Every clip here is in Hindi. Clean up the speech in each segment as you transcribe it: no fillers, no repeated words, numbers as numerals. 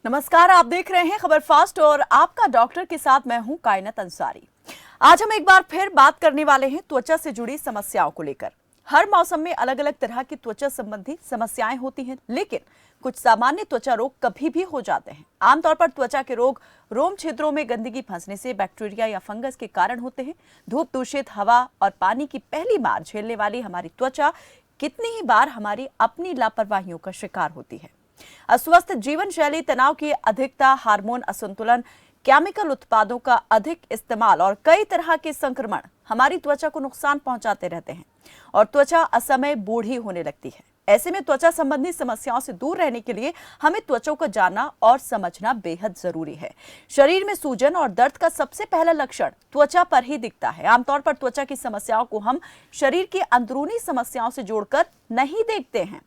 नमस्कार, आप देख रहे हैं खबर फास्ट और आपका डॉक्टर के साथ मैं हूं कायनात अंसारी। आज हम एक बार फिर बात करने वाले हैं त्वचा से जुड़ी समस्याओं को लेकर। हर मौसम में अलग अलग तरह की त्वचा संबंधी समस्याएं होती हैं, लेकिन कुछ सामान्य त्वचा रोग कभी भी हो जाते हैं। आमतौर पर त्वचा के रोग रोम क्षेत्रों में गंदगी फंसने से, बैक्टीरिया या फंगस के कारण होते हैं। धूप, दूषित हवा और पानी की पहली मार झेलने वाली हमारी त्वचा कितनी ही बार हमारी अपनी लापरवाहियों का शिकार होती है। अस्वस्थ जीवन शैली, तनाव की अधिकता, हार्मोन असंतुलन, केमिकल उत्पादों का अधिक इस्तेमाल और कई तरह के संक्रमण हमारी त्वचा को नुकसान पहुंचाते रहते हैं और त्वचा असमय बूढ़ी होने लगती है। ऐसे में त्वचा संबंधी समस्याओं से दूर रहने के लिए हमें त्वचा को जानना और समझना बेहद जरूरी है। शरीर में सूजन और दर्द का सबसे पहला लक्षण त्वचा पर ही दिखता है। आमतौर पर त्वचा की समस्याओं को हम शरीर की अंदरूनी समस्याओं से जोड़कर नहीं देखते हैं।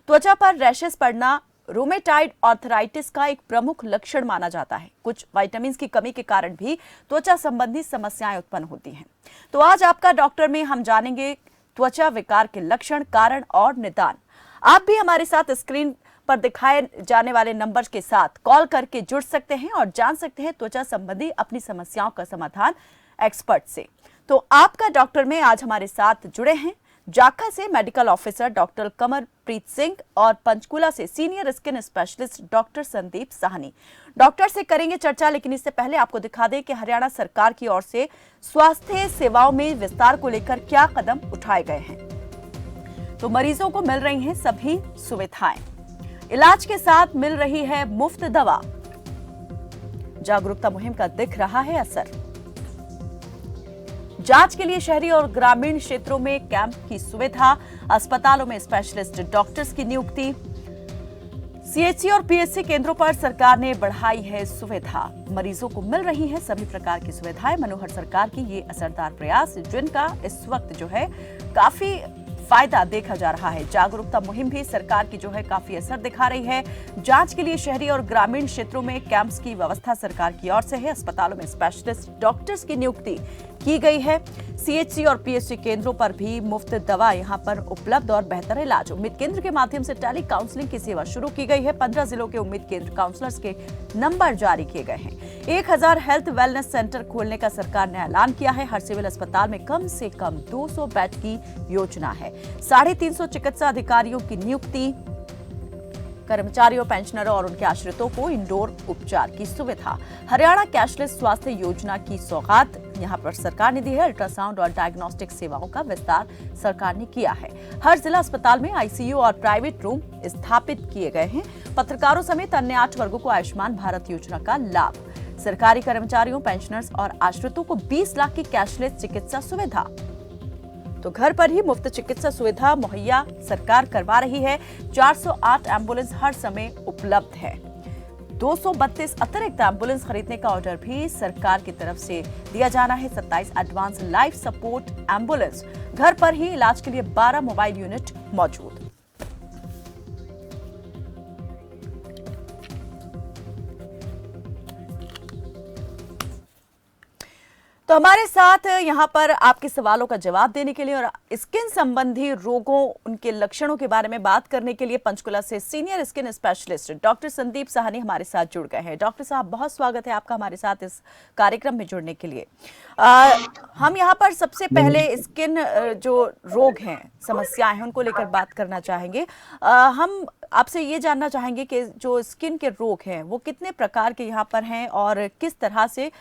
त्वचा पर रैशेस पड़ना रूमेटाइड आर्थराइटिस का एक प्रमुख लक्षण माना जाता है। कुछ विटामिन की कमी के कारण भी त्वचा संबंधी समस्याएं उत्पन्न होती हैं। तो आज आपका डॉक्टर में हम जानेंगे त्वचा विकार के लक्षण, कारण और निदान। आप भी हमारे साथ स्क्रीन पर दिखाए जाने वाले नंबर के साथ कॉल करके जुड़ सकते हैं और जान सकते हैं त्वचा संबंधी अपनी समस्याओं का समाधान एक्सपर्ट से। तो आपका डॉक्टर में आज हमारे साथ जुड़े हैं जाखा से मेडिकल ऑफिसर डॉक्टर कमरप्रीत सिंह और पंचकूला से senior skin specialist doctor Sandeep Sahni. Doctor से करेंगे चर्चा, लेकिन इससे पहले आपको दिखा दें कि हरियाणा सरकार की ओर से स्वास्थ्य सेवाओं में विस्तार को लेकर क्या कदम उठाए गए हैं। तो मरीजों को मिल रही हैं सभी सुविधाएं, इलाज के साथ मिल रही है मुफ्त दवा। जागरूकता मुहिम का दिख रहा है असर। जांच के लिए शहरी और ग्रामीण क्षेत्रों में कैंप की सुविधा, अस्पतालों में स्पेशलिस्ट डॉक्टर्स की नियुक्ति, सीएचसी और पीएचसी केंद्रों पर सरकार ने बढ़ाई है सुविधा। मरीजों को मिल रही हैं सभी प्रकार की सुविधाएं। मनोहर सरकार की ये असरदार प्रयास, जिनका इस वक्त जो है काफी फायदा देखा जा रहा है। जागरूकता मुहिम भी सरकार की जो है काफी असर दिखा रही है। जांच के लिए शहरी और ग्रामीण क्षेत्रों में कैंप्स की व्यवस्था सरकार की ओर से है। अस्पतालों में स्पेशलिस्ट डॉक्टर्स की नियुक्ति की गई है। सीएचसी और पीएचसी केंद्रों पर भी मुफ्त दवा यहां पर उपलब्ध और बेहतर इलाज। उम्मीद केंद्र के माध्यम से टेली काउंसलिंग की सेवा शुरू की गई है। 15 जिलों के उम्मीद केंद्र काउंसलर्स के नंबर जारी किए गए हैं। 1000 हेल्थ वेलनेस सेंटर खोलने का सरकार ने ऐलान किया है। हर सिविल अस्पताल में कम से कम 200 बेड की योजना है। 350 चिकित्सा अधिकारियों की नियुक्ति, कर्मचारियों, पेंशनरों और उनके आश्रितों को इंडोर उपचार की सुविधा। हरियाणा कैशलेस स्वास्थ्य योजना की सौगात यहां पर सरकार ने दी है। अल्ट्रासाउंड और डायग्नोस्टिक सेवाओं का विस्तार सरकार ने किया है। हर जिला अस्पताल में आईसीयू और प्राइवेट रूम स्थापित किए गए हैं। पत्रकारों समेत अन्य 8 वर्गों को आयुष्मान भारत योजना का लाभ। सरकारी कर्मचारियों, पेंशनर्स और आश्रितों को 20 लाख की कैशलेस चिकित्सा सुविधा। तो घर पर ही मुफ्त चिकित्सा सुविधा मुहैया सरकार करवा रही है। 408 एम्बुलेंस हर समय उपलब्ध है। 232 अतिरिक्त एम्बुलेंस खरीदने का ऑर्डर भी सरकार की तरफ से दिया जाना है। 27 एडवांस लाइफ सपोर्ट एम्बुलेंस, घर पर ही इलाज के लिए 12 मोबाइल यूनिट मौजूद। तो हमारे साथ यहाँ पर आपके सवालों का जवाब देने के लिए और स्किन संबंधी रोगों, उनके लक्षणों के बारे में बात करने के लिए पंचकुला से senior skin specialist doctor Sandeep Sahni हमारे साथ जुड़ गए हैं। डॉक्टर साहब, बहुत स्वागत है आपका हमारे साथ इस कार्यक्रम में जुड़ने के लिए। हम यहाँ पर सबसे पहले स्किन जो रोग हैं, समस्याएं हैं, उनको लेकर बात करना चाहेंगे। हम आपसे ये जानना चाहेंगे कि जो स्किन के रोग हैं वो कितने प्रकार के यहाँ पर हैं और किस तरह से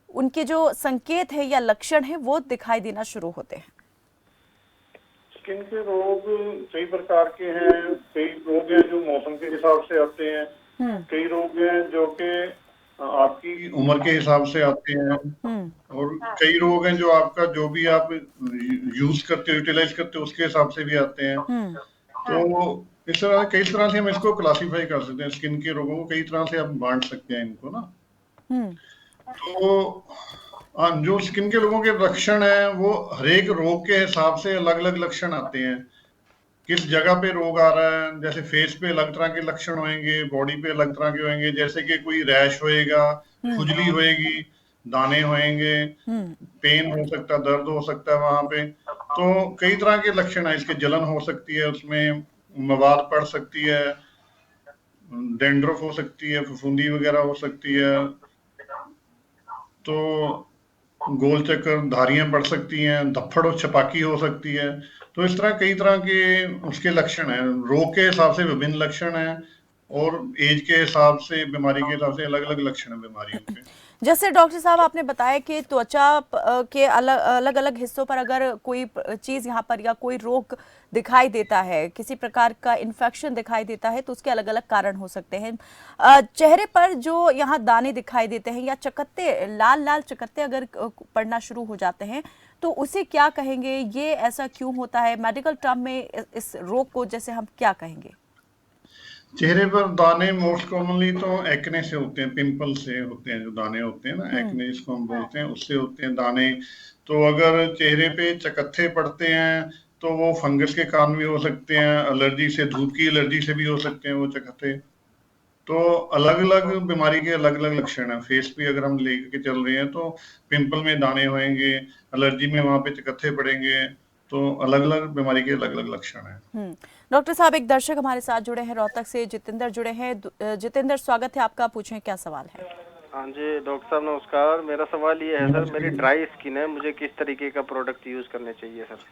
उनके जो संकेत है या लक्षण है वो दिखाई देना शुरू होते हैं। स्किन के रोग कई प्रकार के हैं। कई रोग हैं जो मौसम के हिसाब से आते हैं। कई रोग हैं जो कि आपकी उम्र के हिसाब से आते हैं और कई रोग हैं जो आपका जो भी आप यूज करते हो, यूटिलाइज करते हो, उसके हिसाब से भी आते हैं। तो इस तरह कई तरह से हम इसको क्लासिफाई कर सकते हैं। स्किन के रोगों को कई तरह से आप बांट सकते हैं इनको ना। तो जो स्किन के लोगों के लक्षण हैं वो हरेक रोग के हिसाब से अलग अलग लक्षण आते हैं। किस जगह पे रोग आ रहा है, जैसे फेस पे अलग तरह के लक्षण होंगे, बॉडी पे अलग तरह के होंगे। जैसे कि कोई रैश होएगा, खुजली होएगी, दाने होंगे, पेन हो सकता है, दर्द हो सकता है वहां पे। तो कई तरह के लक्षण है इसके। जलन हो सकती है, उसमें मवाद पड़ सकती है, डेंड्रफ हो सकती है, फफूंदी वगैरह हो सकती है, तो गोल चक्कर, धारियां पड़ सकती हैं, धप्पड़ और छपाकी हो सकती है। तो इस तरह कई तरह के उसके लक्षण हैं। रोग के हिसाब से विभिन्न लक्षण हैं और एज के हिसाब से, बीमारी के हिसाब से अलग अलग लक्षण हैं बीमारियों के। जैसे डॉक्टर साहब आपने बताया कि त्वचा के अलग अलग अलग हिस्सों पर अगर कोई चीज़ यहाँ पर या कोई रोग दिखाई देता है, किसी प्रकार का इन्फेक्शन दिखाई देता है, तो उसके अलग अलग कारण हो सकते हैं। चेहरे पर जो यहाँ दाने दिखाई देते हैं या चकत्ते, लाल लाल चकत्ते अगर पड़ना शुरू हो जाते हैं, तो उसे क्या कहेंगे? ये ऐसा क्यों होता है? मेडिकल टर्म में इस रोग को जैसे हम क्या कहेंगे? चेहरे पर दाने मोस्ट कॉमनली तो एक्ने से होते हैं, पिंपल से होते हैं। जो दाने होते हैं ना, एक्ने जिसको हम बोलते हैं, उससे होते हैं दाने। तो अगर चेहरे पे चकत्थे पड़ते हैं तो वो फंगस के कारण भी हो सकते हैं, एलर्जी से, धूप की एलर्जी से भी हो सकते हैं वो चकत्थे। तो अलग अलग बीमारी के अलग अलग लक्षण हैं। फेस पे अगर हम लेके चल रहे हैं तो पिंपल में दाने होंगे, एलर्जी में वहां पे चकत्थे पड़ेंगे। तो अलग अलग बीमारी के अलग अलग लक्षण हैं। डॉक्टर साहब, एक दर्शक हमारे साथ जुड़े हैं, रोहतक से जितेंद्र जुड़े हैं। जितेंद्र, स्वागत है आपका, पूछें क्या सवाल है? हाँ जी डॉक्टर साहब नमस्कार। मेरा सवाल ये है सर, मेरी ड्राई स्किन है, मुझे किस तरीके का प्रोडक्ट यूज करने चाहिए सर?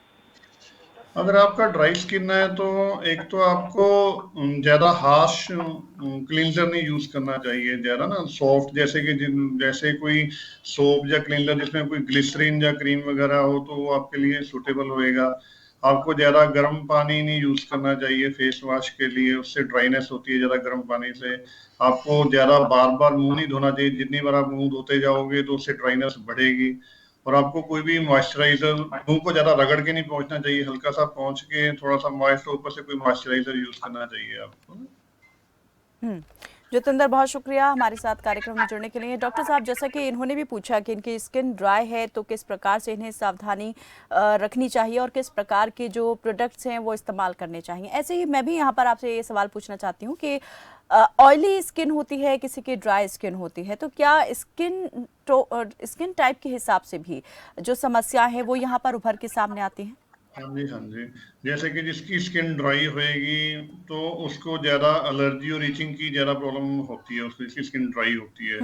अगर आपका ड्राई स्किन है तो एक तो आपको ज्यादा हार्श क्लींजर नहीं यूज करना चाहिए। ज्यादा ना सॉफ्ट, जैसे कि जैसे कोई सोप या क्लींजर जिसमें कोई ग्लिसरीन या क्रीम वगैरह हो, तो वो आपके लिए सुटेबल होएगा। आपको ज्यादा गर्म पानी नहीं यूज करना चाहिए फेस वॉश के लिए, उससे ड्राइनेस होती है ज्यादा गर्म पानी से। आपको ज्यादा बार बार मुंह नहीं धोना चाहिए, जितनी बार आप मुंह धोते जाओगे तो उससे ड्राइनेस बढ़ेगी। और आपको कोई भी मॉइस्चराइजर, मुंह को ज्यादा रगड़ के नहीं पहुंचना चाहिए, हल्का सा पहुंच के थोड़ा सा मॉइस्ट, ऊपर से कोई मॉइस्चराइजर यूज करना चाहिए आपको। जितेंद्र, बहुत शुक्रिया हमारे साथ कार्यक्रम में जुड़ने के लिए। डॉक्टर साहब, जैसा कि इन्होंने भी पूछा कि इनकी स्किन ड्राई है तो किस प्रकार से इन्हें सावधानी रखनी चाहिए और किस प्रकार के जो प्रोडक्ट्स हैं वो इस्तेमाल करने चाहिए। ऐसे ही मैं भी यहाँ पर आपसे ये सवाल पूछना चाहती हूँ कि ऑयली स्किन होती है, किसी की ड्राई स्किन होती है, तो क्या स्किन टाइप के हिसाब से भी जो समस्याएं हैं वो यहाँ पर उभर के सामने आती हैं? हाँ जी, हाँ जी। जैसे कि जिसकी स्किन ड्राई होएगी तो उसको ज्यादा एलर्जी और इचिंग की ज्यादा प्रॉब्लम होती है, उसकी जिसकी स्किन ड्राई होती है।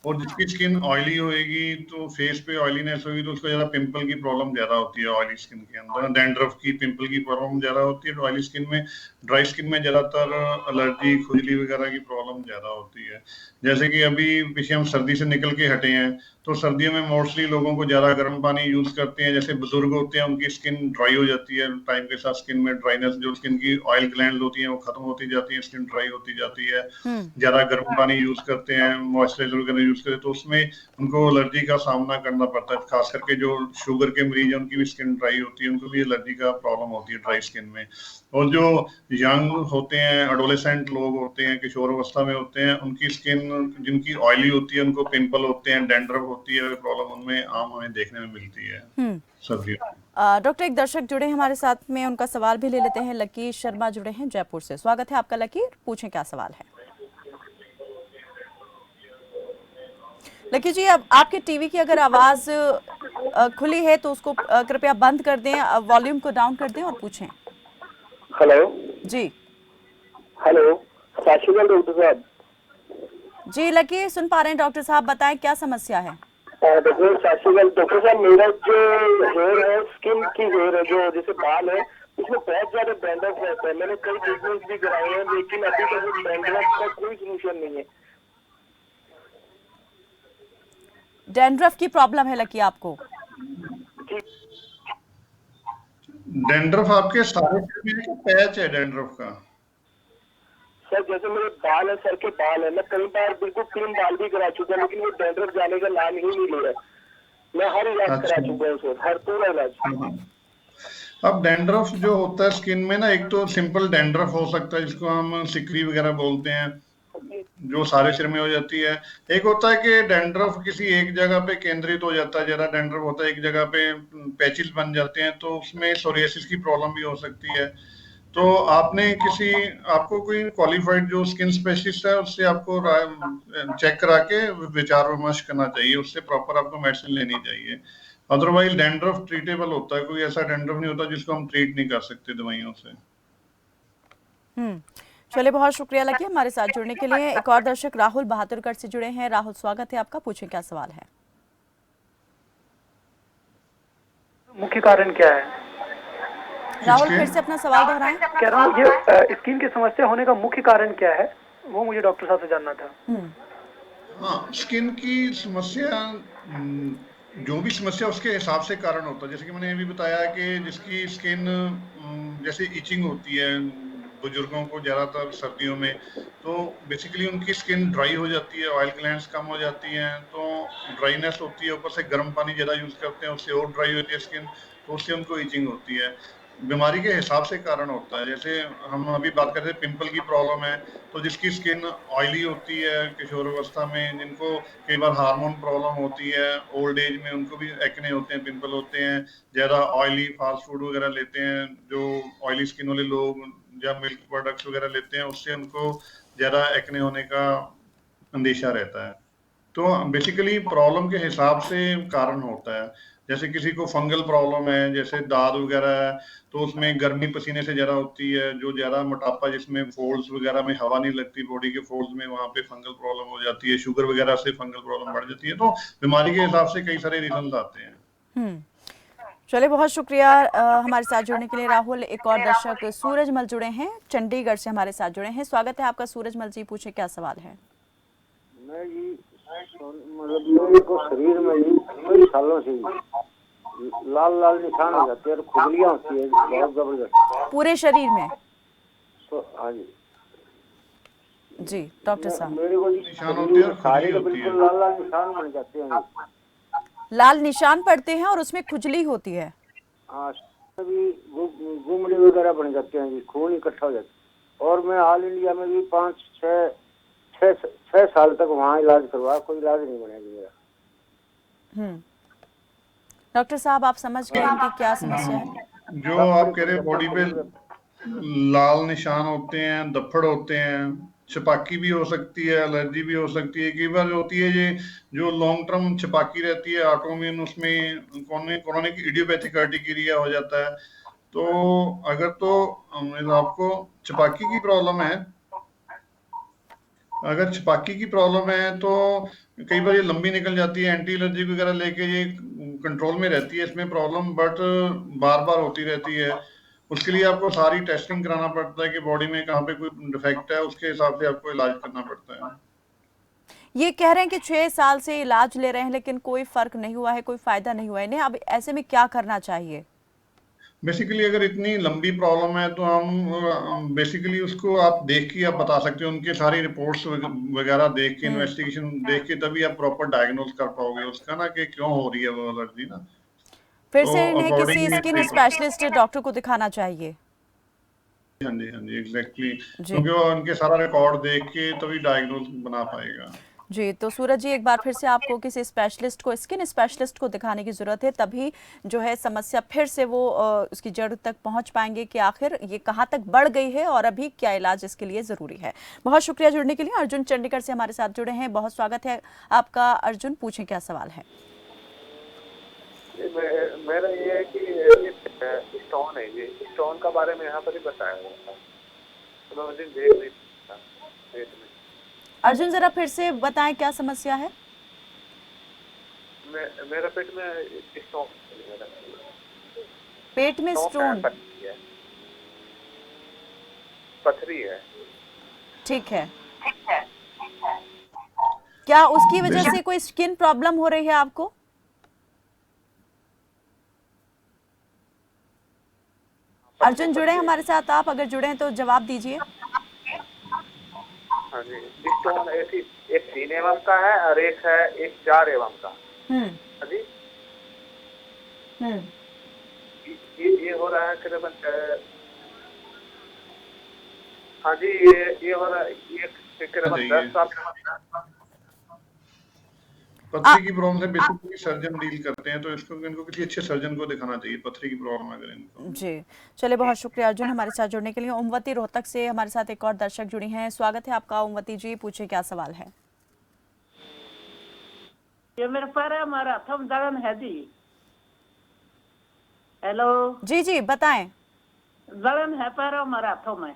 और जिसकी स्किन ऑयली होएगी तो फेस पे ऑयलीनेस होगी तो उसको ज्यादा पिंपल की प्रॉब्लम ज्यादा होती है। ऑयली स्किन के अंदर डैंड्रफ की, पिंपल की प्रॉब्लम ज्यादा होती है ऑयली स्किन में। ड्राई स्किन में ज्यादातर एलर्जी, खुजली वगैरह की प्रॉब्लम ज्यादा होती है। जैसे कि अभी पीछे हम सर्दी से निकल के हटे हैं, तो सर्दियों में मोस्टली लोगों को ज्यादा गर्म पानी यूज करते हैं। जैसे बुजुर्ग होते हैं उनकी स्किन ड्राई हो जाती है टाइम के साथ, स्किन में ड्राइनेस, जो स्किन की ऑयल ग्लैंड होती है वो खत्म होती जाती है, स्किन ड्राई होती जाती है। ज्यादा गर्म पानी यूज करते हैं, मॉइस्चराइजर वगैरह यूज करते हैं, तो उसमें उनको एलर्जी का सामना करना पड़ता है। खास करके जो शुगर के मरीज हैं उनकी भी स्किन ड्राई होती है, उनको भी एलर्जी का प्रॉब्लम होती है ड्राई स्किन में। और जो यंग होते हैं, एडोलेसेंट लोग होते हैं, किशोर अवस्था में होते हैं, उनकी स्किन जिनकी ऑयली होती है उनको पिंपल होते हैं, डैंड्रफ होती है, प्रॉब्लम उनमें आम हमें देखने में मिलती है सर्दियों में। डॉक्टर, एक दर्शक जुड़े हैं हमारे साथ में, उनका सवाल भी ले लेते हैं। लकीर शर्मा जुड़े हैं जयपुर से, स्वागत है आपका लकीर, पूछें क्या सवाल है? लकीर जी, अब आपके टीवी की अगर आवाज खुली है तो उसको कृपया बंद कर दें, वॉल्यूम को डाउन कर दें और पूछें। हेलो जी। हेलो, सत श्री अकाल डॉक्टर साहब। जी लकीर, सुन पा रहे हैं डॉक्टर साहब, बताएं क्या समस्या है? डॉक्टर सत श्री अकाल डॉक्टर साहब, मेरा जो हेयर है, स्किन की हेयर है, जो जैसे बाल है, उसमें बहुत ज्यादा डैंड्रफ रहता है। मैंने कई ट्रीटमेंट भी कराए हैं लेकिन अभी तक डैंड्रफ का कोई सोल्यूशन नहीं है। डैंड्रफ की प्रॉब्लम है लकी आपको? डैंड्रफ आपके सारे सिर में पैच है डैंड्रफ का? सर जैसे मेरे बाल है, सर के बाल है, मैं कई बार बिल्कुल क्लीन बाल भी करा चुका लेकिन वो डैंड्रफ जाने का नाम ही नहीं ले रहा। मैं हर इलाज करा चुका हूँ सर, हर पूरा इलाज। अब डैंड्रफ जो होता है स्किन में ना, एक तो सिंपल डैंड्रफ हो सकता है जिसको हम सिकरी वगैरह बोलते हैं, जो सारे सिर में हो जाती है। एक होता है कि डैंड्रफ किसी एक जगह पे केंद्रित हो जाता है, ज्यादा डैंड्रफ होता है एक जगह पे, पैचेस बन जाते हैं, तो उसमें सोरियासिस की प्रॉब्लम भी हो सकती है। तो आपको कोई क्वालिफाइड जो स्किन स्पेशलिस्ट है उससे आपको चेक करा के विचार विमर्श करना चाहिए, उससे प्रॉपर आपको मेडिसिन लेनी चाहिए। अदरवाइज डैंड्रफ ट्रीटेबल होता है, कोई ऐसा डैंड्रफ नहीं होता जिसको हम ट्रीट नहीं कर सकते दवाइयों से। चलिए, बहुत शुक्रिया लगे हमारे साथ जुड़ने के लिए। एक और दर्शक राहुल बहादुरगढ़ से जुड़े हैं। राहुल, स्वागत है आपका, पूछें क्या सवाल है। मुख्य कारण क्या है? राहुल, फिर से अपना सवाल दोहराएं। कह रहा हूँ ये स्किन की समस्या होने का मुख्य कारण क्या है, वो मुझे डॉक्टर साहब से जानना था। हाँ, स्किन की समस्या जो भी समस्या उसके हिसाब से कारण होता है। जैसे कि मैंने ये भी बताया कि जिसकी स्किन जैसे इचिंग होती है बुजुर्गों को ज्यादातर सर्दियों में, तो बेसिकली उनकी स्किन ड्राई हो जाती है, ऑयल ग्लैंड्स कम हो जाती हैं, तो ड्राइनेस होती है। ऊपर से गर्म पानी ज्यादा यूज करते हैं, उससे और ड्राई होती है स्किन, तो उससे उनको इचिंग होती है। बीमारी के हिसाब से कारण होता है। जैसे हम अभी बात करते हैं पिंपल की प्रॉब्लम है, तो जिसकी स्किन ऑयली होती है किशोरावस्था में, जिनको कई बार हार्मोन प्रॉब्लम होती है, ओल्ड एज में उनको भी एक्ने होते हैं, पिंपल होते हैं, ज्यादा ऑयली फास्ट फूड वगैरह लेते हैं जो ऑयली स्किन वाले लोग, या मिल्क प्रोडक्ट्स वगैरह लेते हैं, उससे उनको ज्यादा एक्ने होने का अंदेशा रहता है। तो बेसिकली प्रॉब्लम के हिसाब से कारण होता है। जैसे किसी को फंगल प्रॉब्लम है, जैसे दाद वगैरह है, तो उसमें गर्मी पसीने से ज्यादा होती है। जो ज्यादा मोटापा, जिसमें फोल्ड्स वगैरह में हवा नहीं लगती बॉडी के फोल्ड्स में, वहां पे फंगल प्रॉब्लम हो जाती है। शुगर वगैरह से फंगल प्रॉब्लम बढ़ जाती है। तो बीमारी के हिसाब से कई सारे रीजन आते हैं। चलिए, बहुत शुक्रिया हमारे साथ जुड़ने के लिए राहुल। एक और दर्शक सूरजमल जुड़े हैं, चंडीगढ़ से हमारे साथ जुड़े हैं। स्वागत है आपका सूरजमल जी, पूछे क्या सवाल है। मैं जी मतलब मेरे को शरीर में जी कई सालों से लाल लाल निशान हो जाते हैं और खुजलियां होती है बहुत जबरदस्त पूरे शरीर में? तो हाँ जी जी डॉक्टर साहब, मेरे को जी निशान होते हैं और सारे खुजली तो होती है। बिल्कुल लाल लाल निशान बन जाते हैं जी। लाल निशान पड़ते हैं और उसमें खुजली होती है? हाँ, अभी गुमड़े वगैरह बन जाते हैं जी, खून इकट्ठा हो जाता है। और मैं ऑल इंडिया में भी 5-6 साल तक वहाँ इलाज करवा, कोई इलाज नहीं बना जी मेरा। डॉक्टर साहब, आप समझ गए इनकी क्या समस्या है? जो आप कह रहे हैं बॉडी पे लाल निशान होते हैं, धब्बड़ होते हैं, छपाकी भी हो सकती है, एलर्जी भी हो सकती है। कई बार होती है ये जो लॉन्ग टर्म छपाकी रहती है ऑटोइम्यून, उसमें क्रोनिक इडियोपैथिक अर्टिकेरिया हो जाता है। तो अगर तो आपको छपाकी की प्रॉब्लम है, अगर छपाकी की प्रॉब्लम है तो कई बार ये लंबी निकल जाती है, एंटी एलर्जी वगैरह लेके ये कंट्रोल में रहती है इसमें प्रॉब्लम, बट बार बार होती रहती है। उसके लिए आपको सारी टेस्टिंग कराना पड़ता है कि बॉडी में कहाँ पे कोई डिफेक्ट है, उसके हिसाब से आपको इलाज करना पड़ता है। ये कह रहे हैं कि 6 साल से इलाज ले रहे हैं लेकिन कोई फर्क नहीं हुआ है, कोई फायदा नहीं हुआ है इन्हें। अब ऐसे में क्या करना चाहिए? बेसिकली अगर इतनी लंबी प्रॉब्लम है तो हम बेसिकली उसको आप देख के आप बता सकते हो, उनके सारी रिपोर्ट्स वगैरह देख के, इन्वेस्टिगेशन देख के, तभी आप प्रॉपर डायग्नोज कर पाओगे उसका ना कि क्यों हो रही है वो एलर्जी ना। फिर तो से इन्हें किसी अकॉर्डिंगली स्किन स्पेशलिस्ट डॉक्टर को दिखाना चाहिए। हाँ जी, हाँ जी, एग्जैक्टली, जी क्योंकि वो उनके सारा रिकॉर्ड देख के तभी डायग्नोज बना पाएगा। जी, तो सूरज जी, एक बार फिर से आपको किसी स्पेशलिस्ट को, स्किन स्पेशलिस्ट को दिखाने की ज़रूरत है, तभी जो है समस्या फिर से वो उसकी जड़ तक पहुंच पाएंगे कि आखिर ये कहां तक बढ़ गई है और अभी क्या इलाज इसके लिए ज़रूरी है। बहुत शुक्रिया जुड़ने के लिए। अर्जुन चंडीगढ़ से हमारे साथ जुड़े हैं, बहुत स्वागत है आपका। अर्जुन, पूछें क्या सवाल है। मेरा ये है कि स्टोन है, ये स्टोन का बारे में यहाँ पर ही बताया हुआ था, तो मैं उस दिन देख नहीं था पेट में। अर्जुन, जरा फिर से बताएं क्या समस्या है। मेरा पेट में स्टोन, पेट में स्टोन, पथरी है। ठीक है, क्या उसकी वजह से कोई स्किन प्रॉब्लम हो रही है आपको? अर्जुन जुड़े हैं हमारे साथ, आप अगर जुड़े हैं तो जवाब दीजिए। हाँ जी, स्टोन एक 3 mm का है और एक है 4 mm का। हाँ जी, ये हो रहा है करीबन, हाँ जी, ये हो रहा है ये करीबन 10 साल। पथरी की प्रॉब्लम से बेसिकली सर्जन डील करते हैं, तो इसको इनको किसी अच्छे सर्जन को दिखाना चाहिए पथरी की प्रॉब्लम अगर इनको। जी, चलिए, बहुत शुक्रिया अर्जुन हमारे साथ जुड़ने के लिए। ओमवती रोहतक से हमारे साथ एक और दर्शक जुड़ी हैं, स्वागत है आपका ओमवती जी, पूछे क्या सवाल है। ये मेरे पैर है, हमारे हाथों में जलन है जी। हेलो जी जी बताएं। जलन है पैर हमारे हाथों में।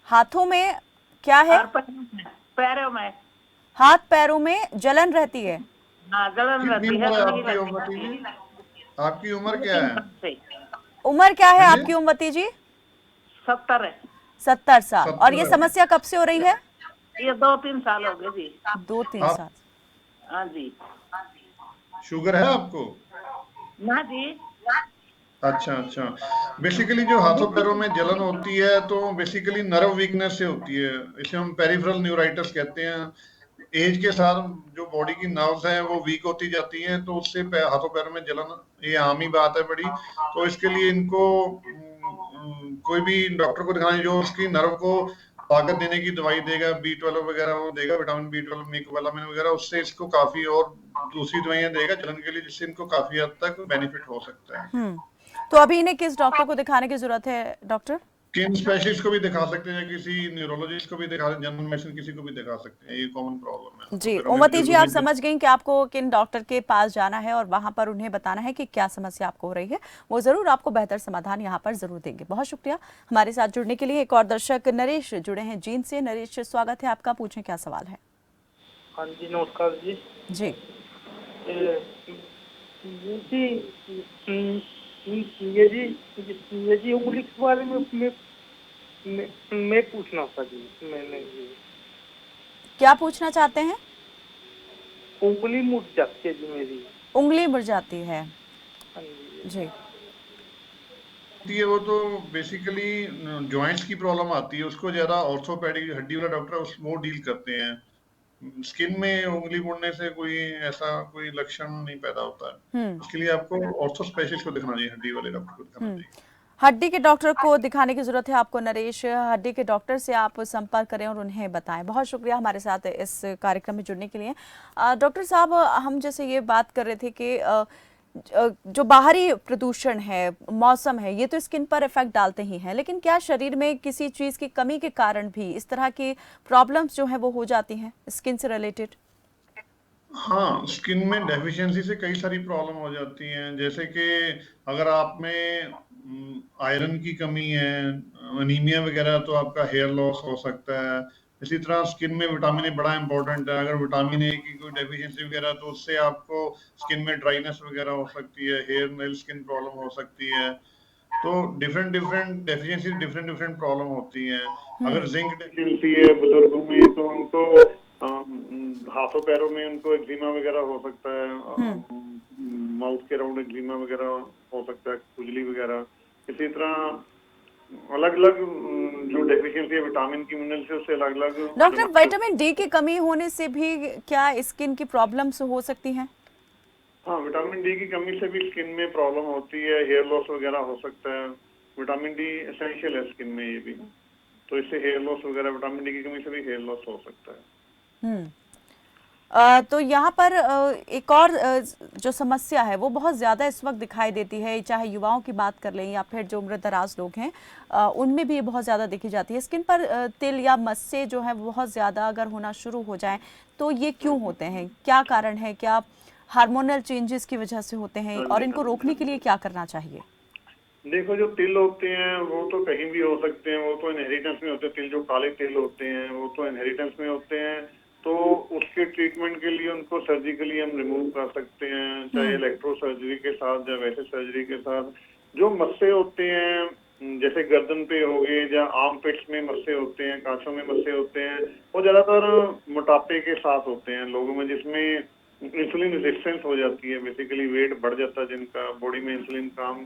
हाथों में क्या है? और पैरों में। हाथ पैरों में जलन रहती है। हाँ, जलन कितनी रहती है। उम्र है नहीं आपकी लगती। ओमवती जी? आपकी उम्र क्या है? 3 साल से। उम्र क्या है हाँ जी? आपकी ओमवती जी? 70 है। 70 साल। और ये 70। समस्या कब से हो रही है? ये 2-3 साल हो गए जी। 2-3 आप साल। हाँ जी। शुगर है आपको? ना जी। अच्छा अच्छा। बेसिकली जो हाथों पैरों में जलन होती है तो बेसिकली नर्व वीकनेस से होती है, इसे हम पेरिफेरल न्यूराइटिस कहते हैं। एज के साथ जो बॉडी की नर्व्स हैं वो वीक होती जाती हैं, तो उससे हाथों पैरों में जलन, ये आम ही बात है बड़ी। तो इसके लिए इनको कोई भी डॉक्टर को दिखाना जो उसकी नर्व को ताकत देने की दवाई देगा, B12 वगैरह वो देगा, विटामिन B12, मिकोबालामिन वगैरह, उससे इसको काफी, और दूसरी दवाइयां देगा जलन के लिए, जिससे इनको काफी हद तक बेनिफिट हो सकता है। तो अभी इन्हें किस डॉक्टर को दिखाने की जरूरत है डॉक्टर? स्किन स्पेशलिस्ट को भी दिखा सकते हैं, किसी न्यूरोलॉजिस्ट को भी दिखा, जनरल मेडिसिन किसी को भी दिखा सकते हैं, ये कॉमन प्रॉब्लम है। जी, पैरों में ओमवती जी, जो आप समझ गई कि आपको किन डॉक्टर के पास जाना है और वहां पर उन्हें बताना है कि क्या समस्या आपको हो रही है। वो जरूर आपको बेहतर समाधान यहाँ पर जरूर देंगे। बहुत शुक्रिया हमारे साथ जुड़ने के लिए। एक और दर्शक नरेश जुड़े हैं जींद से। नरेश, स्वागत है आपका, पूछें क्या सवाल है। हाँ जी, नमस्कार जी। जी ये जी उंगली के बारे में मैं पूछना था जी। मैंने क्या पूछना चाहते हैं? उंगली मुड़ जाती है जी मेरी। उंगली मुरझाती है। हाँ जी। जी ये वो तो बेसिकली जॉइंट्स की प्रॉब्लम आती है, उसको ज्यादा ऑर्थोपेडिक हड्डी वाला डॉक्टर वो डील करते हैं। स्किन में उंगली मुड़ने से कोई ऐसा कोई लक्षण नहीं पैदा होता है। उसके लिए आपको ऑर्थो स्पेशलिस्ट को दिखाना चाहिए, हड्डी वाले डॉक्टर को दिखाना चाहिए। हड्डी के डॉक्टर को दिखाने की जरूरत है आपको नरेश। हड्डी के डॉक्टर से आप संपर्क करें और उन्हें बताएं। बहुत शुक्रिया हमारे साथ इस कार्यक्रम में जुड़ने के लिए। डॉक्टर साहब, हम जैसे ये बात कर रहे थे कि जो बाहरी प्रदूषण है, मौसम है, ये तो स्किन पर इफेक्ट डालते ही हैं, लेकिन क्या शरीर में किसी चीज की कमी के कारण भी इस तरह की प्रॉब्लम्स जो है वो हो जाती हैं स्किन से रिलेटेड? हाँ, स्किन में डेफिशिएंसी से कई सारी प्रॉब्लम हो जाती हैं, जैसे कि अगर आप में आयरन की कमी है, अनीमिया वगैरह, तो आपका हेयर लॉस हो सकता है। इसी तरह स्किन में विटामिन ए बड़ा इंपॉर्टेंट है, अगर विटामिन ए की कोई डेफिशिएंसी वगैरह तो उससे आपको स्किन में ड्राइनेस वगैरह हो सकती है, हेयर नेल स्किन प्रॉब्लम हो सकती है। तो different different deficiency different different problem होती हैं। अगर जिंक डेफिशिएंसी है बुजुर्गों में तो उनको हाथों पैरों में उनको एक्जिमा वगैरह हो सकता है, माउथ के राउंड एक्जिमा वगैरह हो सकता है, खुजली वगैरह। इसी तरह अलग अलग जो डेफिशिएंसी है विटामिन की, मिनरल से, उससे अलग अलग। डॉक्टर, विटामिन डी की कमी होने से भी क्या स्किन की प्रॉब्लम्स हो सकती हैं? हाँ, विटामिन डी की कमी से भी स्किन में प्रॉब्लम होती है, हेयर लॉस वगैरह हो सकता है। विटामिन डी एसेंशियल है स्किन में, ये भी, तो इससे हेयर लॉस वगैरह, विटामिन डी की कमी से भी हेयर लॉस हो सकता है। तो यहाँ पर एक और जो समस्या है वो बहुत ज़्यादा इस वक्त दिखाई देती है, चाहे युवाओं की बात कर लें या फिर जो उम्र दराज लोग हैं, उनमें भी ये बहुत ज़्यादा देखी जाती है। स्किन पर तिल या मस्से जो है बहुत ज़्यादा अगर होना शुरू हो जाए तो ये क्यों होते हैं? क्या कारण है? क्या हार्मोनल चेंजेस की वजह से होते हैं और इनको रोकने के लिए क्या करना चाहिए? देखो, जो तिल होते हैं वो तो कहीं भी हो सकते हैं, वो तो इनहेरिटेंस में होते हैं। तिल, जो काले तिल होते हैं, वो तो इनहेरिटेंस में होते हैं, तो उसके ट्रीटमेंट के लिए उनको सर्जिकली हम रिमूव कर सकते हैं, चाहे इलेक्ट्रो सर्जरी के साथ या वैसे सर्जरी के साथ। जो मस्से होते हैं, जैसे गर्दन पे हो गए या आर्म पिट्स में मस्से होते हैं, कांचों में मस्से होते हैं, वो ज्यादातर मोटापे के साथ होते हैं लोगों में, जिसमें इंसुलिन रेजिस्टेंस हो जाती है। बेसिकली वेट बढ़ जाता है जिनका, बॉडी में इंसुलिन काम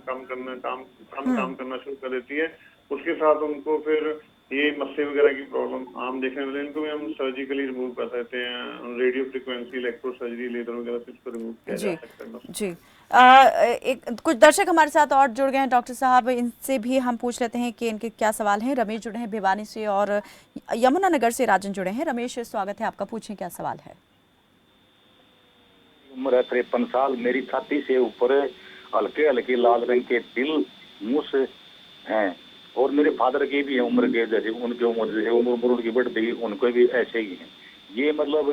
करना शुरू कर देती है, उसके साथ उनको फिर ये मस्से वगैरह की प्रॉब्लम आम देखने वाले, इनको भी हम सर्जिकली रिमूव कर सकते हैं, radio frequency, electro surgery, laser वगैरह से इसको रिमूव किया जा सकता है। जी कुछ दर्शक हमारे साथ और जुड़ गए हैं डॉक्टर साहब, इनसे भी हम पूछ लेते हैं कि इनके क्या सवाल हैं। रमेश जुड़े हैं भिवानी से और यमुनानगर से राजन जुड़े हैं। रमेश, स्वागत है आपका, पूछें क्या सवाल है। उम्र है 53 साल। मेरी छाती से ऊपर हल्के हल्के लाल रंग के तिल मुंह हैं, और मेरे फादर के भी है उम्र के, जैसे उनके उम्र जैसे उम्र उनकी बढ़ती, उनको भी ऐसे ही है। ये मतलब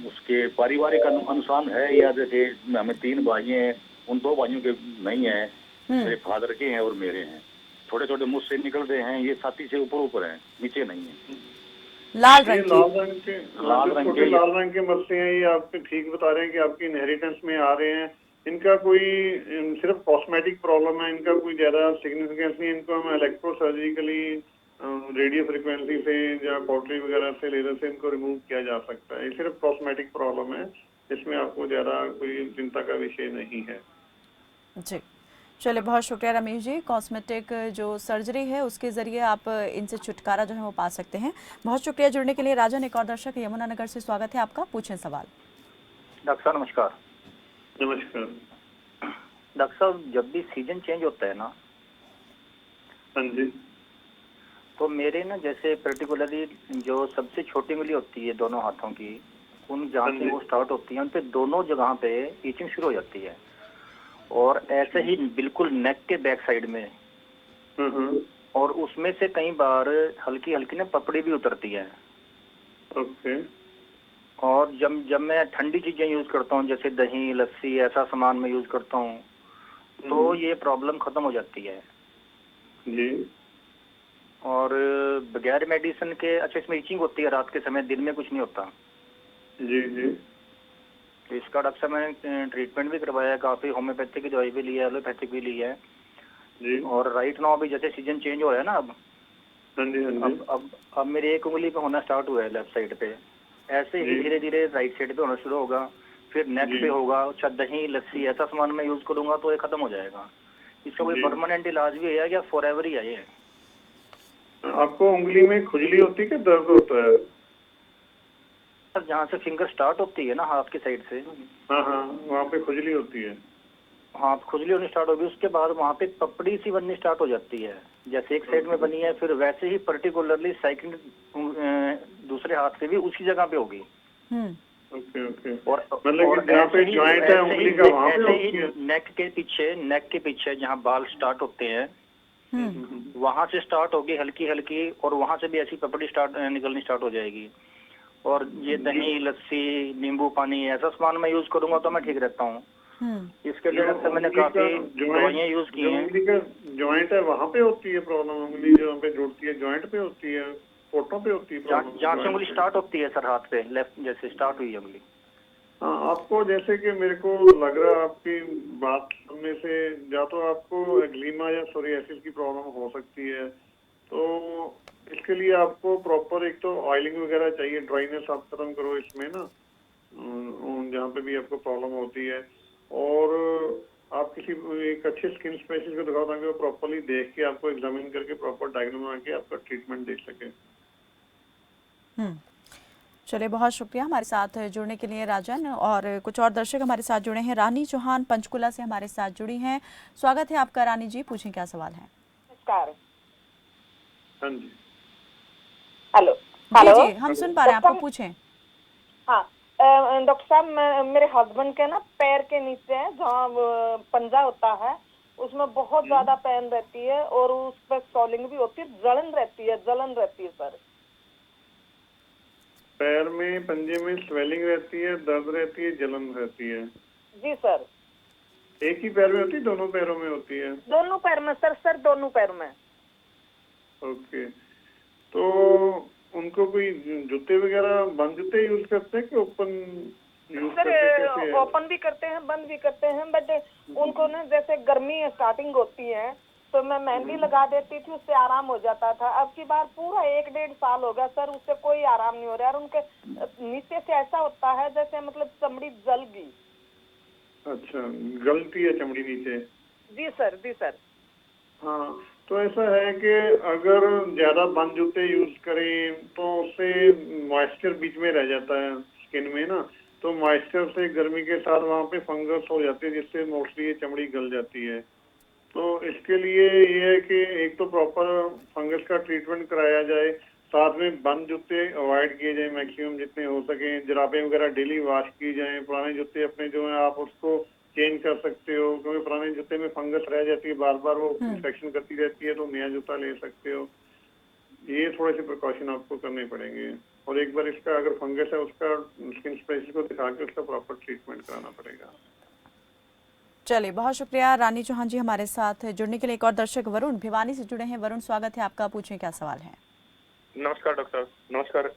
उसके पारिवारिक अनुसार है, या जैसे हमें 3 भाई हैं, उन 2 भाइयों के नहीं है, मेरे फादर के हैं और मेरे हैं। छोटे छोटे मुझ से निकल रहे हैं, ये छाती से ऊपर ऊपर है, नीचे नहीं है। लाल ये रंग लाल की। रंग के लाल जो रंग छोटे के- लाल रंग के मस्से हैं, ये आपके ठीक बता रहे हैं कि आपकी इनहेरिटेंस में आ रहे हैं। इनका कोई सिर्फ कॉस्मेटिक प्रॉब्लम है, इनका कोई ज्यादा सिग्निफिकेंस नहीं। इनको हम इलेक्ट्रो सर्जिकली रेडियो फ्रिक्वेंसी से या कॉटरी वगैरह से लेजर से इनको रिमूव किया जा सकता है। ये सिर्फ कॉस्मेटिक प्रॉब्लम है, इसमें आपको ज्यादा कोई चिंता का विषय नहीं है। जी चलिए, बहुत शुक्रिया रमेश जी। कॉस्मेटिक जो सर्जरी है उसके ज़रिए आप इनसे छुटकारा जो है वो पा सकते हैं। बहुत शुक्रिया जुड़ने के लिए। राजन, एक और दर्शक यमुनानगर से स्वागत है आपका, पूछें सवाल। डॉक्टर साहब नमस्कार। नमस्कार। डॉक्टर साहब, जब भी सीजन चेंज होता है ना, हाँ जी, तो मेरे ना जैसे पर्टिकुलरली जो सबसे छोटी उंगली होती है दोनों हाथों की, उन जहाँ से वो स्टार्ट होती है उन पे दोनों जगह पे ईचिंग शुरू हो जाती है, और ऐसे ही बिल्कुल नेक के बैक साइड में, और उसमें से कई बार हल्की हल्की ना पपड़ी भी उतरती है। ओके। और जब मैं ठंडी चीजें यूज करता हूँ, जैसे दही लस्सी ऐसा सामान में यूज करता हूँ, तो ये प्रॉब्लम खत्म हो जाती है जी। और बगैर मेडिसिन के। अच्छा, इसमें ईचिंग होती है रात के समय, दिन में कुछ नहीं होता। जी जी। तो इसका डॉक्टर साहब मैंने ट्रीटमेंट भी करवाया है, काफी होम्योपैथिक की दवाई भी ली है, एलोपैथिक भी ली है जी। और राइट नाउ भी जैसे सीजन चेंज हो रहा है ना अब, हाँ जी, हाँ जी। अब मेरी एक उंगली पे होना स्टार्ट हुआ है लेफ्ट साइड पे, ऐसे ही जी। धीरे धीरे राइट साइड पे होना शुरू होगा, फिर नेक जी। पे होगा। अच्छा, दही लस्सी ऐसा सामान मैं यूज करूंगा तो ये खत्म हो जाएगा। इसका कोई जी। परमानेंट इलाज भी है या फॉर एवर ही है ये? आपको उंगली में खुजली होती है कि दर्द होता है? सर, जहाँ से फिंगर स्टार्ट होती है ना हाथ की साइड से, हाँ हाँ, वहाँ पे खुजली होती है। हाँ, खुजली होनी स्टार्ट होगी, उसके बाद वहाँ पे पपड़ी सी बननी स्टार्ट हो जाती है, जैसे एक साइड में बनी है, फिर वैसे ही पर्टिकुलरली सेकंड दूसरे हाथ पे भी उसी जगह पे होगी। Okay okay. और मतलब कि जहाँ पे जॉइंट है उंगली का वहाँ पे ऐसे होती ही है? नेक के पीछे जहाँ बाल स्टार्ट होते हैं वहां से स्टार्ट होगी हल्की हल्की, और वहां से भी ऐसी पपड़ी निकलनी स्टार्ट हो जाएगी। और ये दही लस्सी नींबू पानी ऐसा सामान मैं यूज करूंगा तो मैं ठीक रहता हूँ। इसके लिए डॉक्टर मैंने काफी दवाइयाँ यूज की हैं। उंगली का जॉइंट है वहाँ पे होती है प्रॉब्लम? उंगली जो पे जुड़ती है जॉइंट पे होती है, फोटो पे होती है प्रॉब्लम? जहाँ से उंगली स्टार्ट होती है सर, हाथ पे लेफ्ट जैसे स्टार्ट हुई है उंगली। हाँ, आपको जैसे कि मेरे को लग रहा है आपकी बात सुनने से, या तो आपको एक्जिमा या सोरियासिस की प्रॉब्लम हो सकती है। तो इसके लिए आपको प्रॉपर एक तो ऑयलिंग वगैरह चाहिए, ड्राइनेस आप खत्म करो इसमें ना, जहाँ पे भी आपको प्रॉब्लम होती है। और आप किसी एक अच्छे स्किन स्पेशलिस्ट को दिखाओ ताकि वो प्रॉपरली देख के आपको एग्जामिन करके प्रॉपर डायग्नोज बना के आपका ट्रीटमेंट दे सके। चलिए, बहुत शुक्रिया हमारे साथ जुड़ने के लिए राजन। और कुछ और दर्शक हमारे साथ जुड़े हैं। रानी चौहान पंचकुला से हमारे साथ जुड़ी हैं। स्वागत है आपका रानी जी, पूछें क्या सवाल है। नमस्कार। हाँ जी। हेलो जी जी, हम सुन पा रहे हैं आपको, पूछें। हाँ डॉक्टर साहब, मेरे हस्बैंड के ना पैर के नीचे है जहाँ पंजा होता है, उसमें बहुत ज्यादा पेन रहती है और उस पर स्वेलिंग भी होती है, जलन रहती है सर। पैर में पंजे में स्वेलिंग रहती है, दर्द रहती है, जलन रहती है? जी सर। एक ही पैर में होती है, दोनों पैरों में होती है? दोनों पैर में सर, दोनों पैर में। ओके, तो उनको कोई जूते वगैरह बंद जूते यूज करते हैं कि ओपन यूज सर करते हैं? ओपन भी करते हैं बंद भी करते हैं, बट उनको ना जैसे गर्मी स्टार्टिंग होती है तो मैं मेहंदी लगा देती थी, उससे आराम हो जाता था। अब की बार पूरा 1-1.5 साल हो गया सर, उससे कोई आराम नहीं हो रहा है। और उनके नीचे से ऐसा होता है जैसे मतलब चमड़ी जल गई। अच्छा, गलती है चमड़ी नीचे? जी सर। हाँ, तो ऐसा है कि अगर ज्यादा बंद जूते यूज करें तो उससे मॉइस्चर बीच में रह जाता है स्किन में ना, तो मॉइस्चर से गर्मी के साथ वहाँ पे फंगस हो जाती है, जिससे मोस्टली ये चमड़ी गल जाती है। तो इसके लिए ये है कि एक तो प्रॉपर फंगस का ट्रीटमेंट कराया जाए, साथ में बंद जूते अवॉइड किए जाए मैक्सिमम जितने हो सके, जुराबें वगैरह डेली वॉश की जाए, पुराने जूते अपने जो है आप उसको चेंज कर सकते हो, क्योंकि पुराने जूते में फंगस रह जाती है, बार बार वो इन्फेक्शन करती रहती है, तो नया जूता ले सकते हो। ये थोड़े से प्रिकॉशन आपको करने पड़ेंगे, और एक बार इसका अगर फंगस है उसका स्किन स्पेशलिस्ट को दिखा के उसका प्रॉपर ट्रीटमेंट कराना पड़ेगा। चलिए, बहुत शुक्रिया रानी चौहान जी हमारे साथ जुड़ने के लिए। एक और दर्शक वरुण भिवानी से जुड़े हैं। वरुण, स्वागत है आपका, पूछें क्या सवाल है। नमस्कार डॉक्टर। नमस्कार।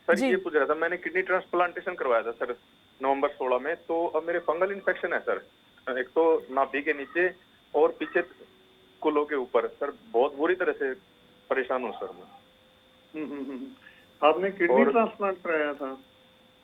सर जी। ये पूछ रहा था, मैंने किडनी ट्रांसप्लांटेशन करवाया था सर नवंबर 16 में, तो अब मेरे फंगल इन्फेक्शन है सर, एक तो नाभि के नीचे और पीछे कुलों के ऊपर सर, बहुत बुरी तरह से परेशान हूँ सर मैं। आपने किडनी ट्रांसप्लांट कराया था?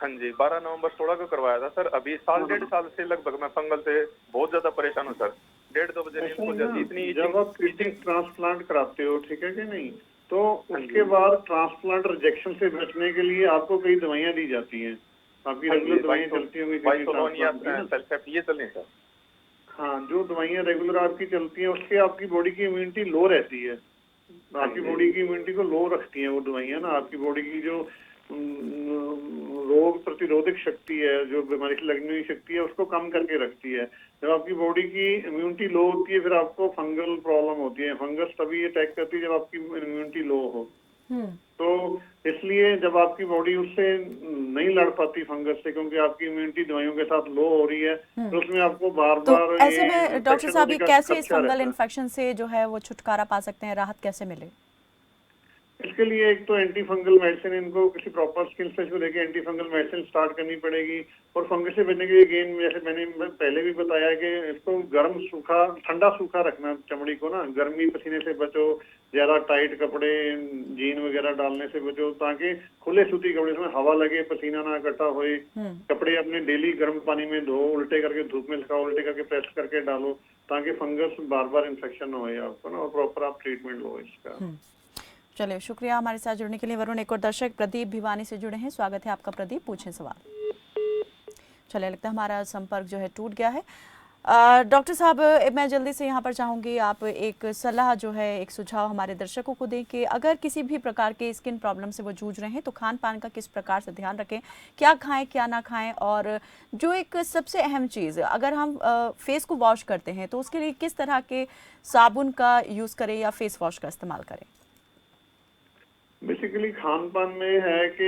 हाँ जी, 12 नवंबर 16 को करवाया था सर। अभी साल डेढ़ साल से लगभग मैं फंगल से बहुत ज्यादा परेशान हूँ सर। 1:30-2 बजे नींद खुल जाती है, इतनी जब आप किडनी ट्रांसप्लांट कराते हो, ठीक है कि नहीं, तो उसके बाद ट्रांसप्लांट रिजेक्शन से बचने के लिए आपको कई दवाइयाँ दी जाती हैं। आपकी रेगुलर दवाइयाँ चलती होंगी ये चल रही सर। हाँ, जो दवाइयाँ रेगुलर आपकी चलती हैं उससे आपकी बॉडी की इम्यूनिटी लो रहती है। आपकी बॉडी की इम्यूनिटी को लो रखती हैं वो दवाइयाँ ना। आपकी बॉडी की जो रोग प्रतिरोधक शक्ति है, जो बीमारी से लगने की शक्ति है, उसको कम करके रखती है। जब आपकी बॉडी की इम्यूनिटी लो होती है, फिर आपको फंगल प्रॉब्लम होती है। फंगस तभी अटैक करती है जब आपकी इम्यूनिटी लो हो। तो इसलिए जब आपकी बॉडी उससे नहीं लड़ पाती फंगस से, क्योंकि आपकी इम्यूनिटी दवाइयों के साथ लो हो रही है, तो उसमें आपको बार बार ऐसे में डॉक्टर साहब ये कैसे इस फंगल इन्फेक्शन से जो है वो छुटकारा पा सकते हैं, राहत कैसे मिले? इसके लिए एक तो एंटी फंगल मेडिसिन, इनको किसी प्रॉपर स्किन स्पेशलिस्ट को लेके एंटी फंगल मेडिसिन स्टार्ट करनी पड़ेगी। और फंगस से बचने के लिए अगेन, जैसे मैंने पहले भी बताया कि इसको गर्म सूखा ठंडा सूखा रखना चमड़ी को ना। गर्मी पसीने से बचो, ज्यादा टाइट कपड़े जीन वगैरह डालने से बचो, ताकि खुले सूती कपड़े में हवा लगे, पसीना ना इकट्ठा होए। कपड़े अपने डेली गर्म पानी में धो, उल्टे करके धूप में सुखाओ, उल्टे करके प्रेस करके डालो, ताकि फंगस बार बार इन्फेक्शन ना हो आपको ना, और प्रॉपर आप ट्रीटमेंट लो इसका। चलिए, शुक्रिया हमारे साथ जुड़ने के लिए वरुण। एक और दर्शक प्रदीप भिवानी से जुड़े हैं। स्वागत है आपका प्रदीप, पूछें सवाल। चलिए, लगता है हमारा संपर्क जो है टूट गया है। डॉक्टर साहब, मैं जल्दी से यहाँ पर चाहूँगी आप एक सलाह जो है, एक सुझाव हमारे दर्शकों को दें कि अगर किसी भी प्रकार के स्किन प्रॉब्लम से वो जूझ रहे हैं तो खान पान का किस प्रकार से ध्यान रखें, क्या खाएं क्या ना खाएं, और जो एक सबसे अहम चीज़, अगर हम फेस को वॉश करते हैं तो उसके लिए किस तरह के साबुन का यूज़ करें या फेस वॉश का इस्तेमाल करें? बेसिकली खान पान में है कि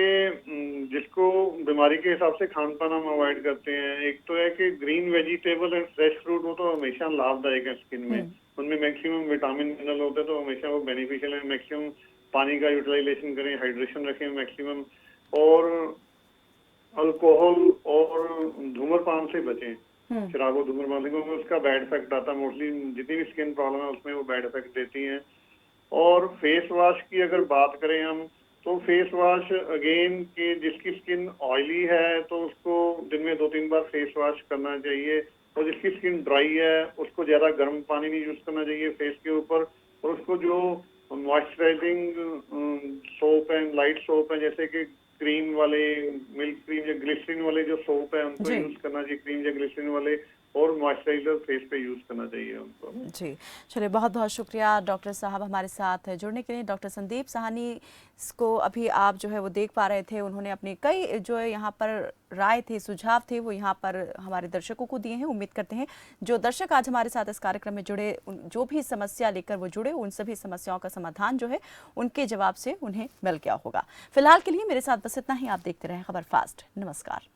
जिसको बीमारी के हिसाब से खान पान हम अवॉइड करते हैं। एक तो है कि green vegetable and fresh fruit, वो तो हमेशा लाभदायक है स्किन में। उनमें मैक्सिमम विटामिन मिनरल होते हैं, तो हमेशा वो बेनिफिशियल है। मैक्सिमम पानी का यूटिलाइजेशन करें, हाइड्रेशन रखें मैक्सिमम, और अल्कोहल और धूम्रपान से बचें। शराब और धूम्रपान से, क्योंकि उसका बैड इफेक्ट आता है। मोस्टली जितनी भी स्किन प्रॉब्लम है उसमें वो बैड इफेक्ट देती हैं। और फेस वॉश की अगर बात करें हम, तो फेस वॉश अगेन कि जिसकी स्किन ऑयली है तो उसको दिन में 2-3 बार फेस वॉश करना चाहिए। और जिसकी स्किन ड्राई है उसको ज्यादा गर्म पानी नहीं यूज करना चाहिए फेस के ऊपर। और उसको जो moisturising soap and light soap है, जैसे कि क्रीम वाले, मिल्क क्रीम या ग्लिसरीन वाले जो सोप है, उनको यूज करना चाहिए, क्रीम या ग्लिसरीन वाले। और मॉइस्चराइजर फेस पे यूज करना चाहिए उनको। जी, चलिए, बहुत बहुत शुक्रिया डॉक्टर साहब हमारे साथ जुड़ने के लिए। डॉक्टर संदीप साहनी को अभी आप जो है वो देख पा रहे थे, उन्होंने अपनी कई जो है यहाँ पर राय थे, सुझाव थे, वो यहाँ पर हमारे दर्शकों को दिए हैं। उम्मीद करते हैं जो दर्शक आज हमारे साथ इस कार्यक्रम में जुड़े, जो भी समस्या लेकर वो जुड़े, उन सभी समस्याओं का समाधान जो है उनके जवाब से उन्हें मिल गया होगा। फिलहाल के लिए मेरे साथ बस इतना ही। आप देखते रहें खबर फास्ट। नमस्कार।